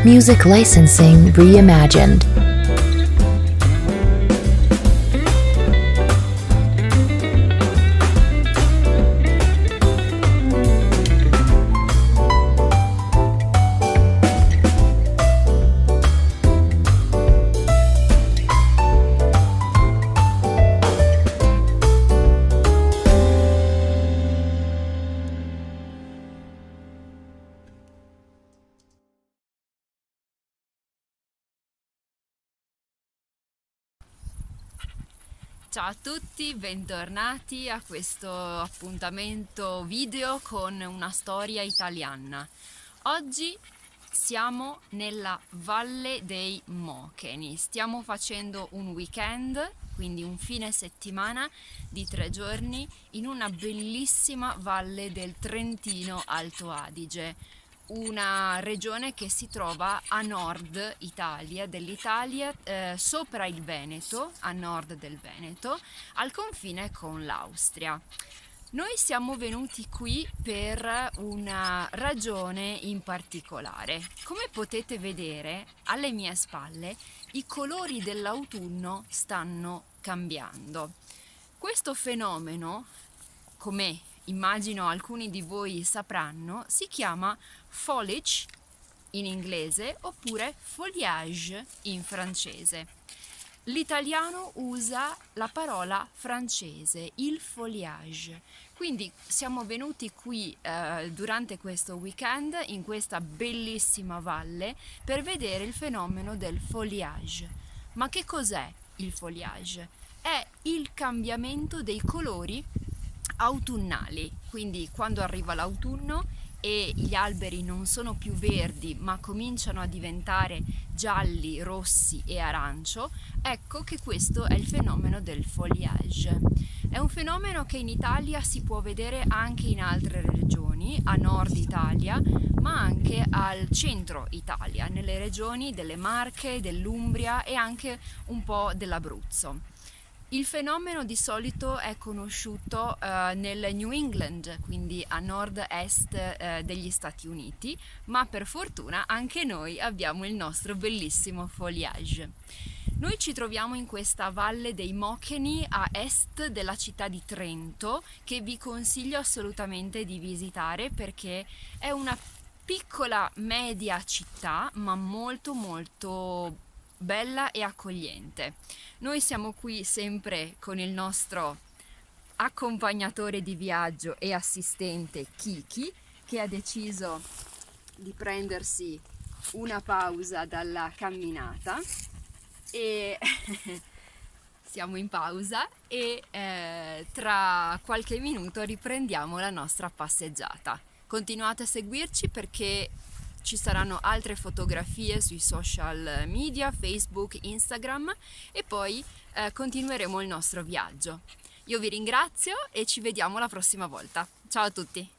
Music licensing reimagined. Ciao a tutti, bentornati a questo appuntamento video con una storia italiana. Oggi siamo nella Valle dei Mocheni, stiamo facendo un weekend, quindi un fine settimana di 3 giorni in una bellissima valle del Trentino Alto Adige, una regione che si trova a nord dell'Italia, sopra il Veneto, a nord del Veneto, al confine con l'Austria. Noi siamo venuti qui per una ragione in particolare. Come potete vedere, alle mie spalle i colori dell'autunno stanno cambiando. Questo fenomeno, come immagino alcuni di voi sapranno, si chiama foliage in inglese oppure foliage in francese. L'italiano usa la parola francese, il foliage. Quindi siamo venuti qui durante questo weekend in questa bellissima valle per vedere il fenomeno del foliage. Ma che cos'è il foliage? È il cambiamento dei colori autunnali, quindi quando arriva l'autunno e gli alberi non sono più verdi ma cominciano a diventare gialli, rossi e arancio, ecco che questo è il fenomeno del foliage. È un fenomeno che in Italia si può vedere anche in altre regioni, a nord Italia, ma anche al centro Italia, nelle regioni delle Marche, dell'Umbria e anche un po' dell'Abruzzo. Il fenomeno di solito è conosciuto nel New England, quindi a nord-est degli Stati Uniti, ma per fortuna anche noi abbiamo il nostro bellissimo foliage. Noi ci troviamo in questa Valle dei Mocheni a est della città di Trento, che vi consiglio assolutamente di visitare perché è una piccola media città, ma molto molto bella e accogliente. Noi siamo qui sempre con il nostro accompagnatore di viaggio e assistente Kiki, che ha deciso di prendersi una pausa dalla camminata e siamo in pausa e tra qualche minuto riprendiamo la nostra passeggiata. Continuate a seguirci perché ci saranno altre fotografie sui social media, Facebook, Instagram e poi continueremo il nostro viaggio. Io vi ringrazio e ci vediamo la prossima volta. Ciao a tutti!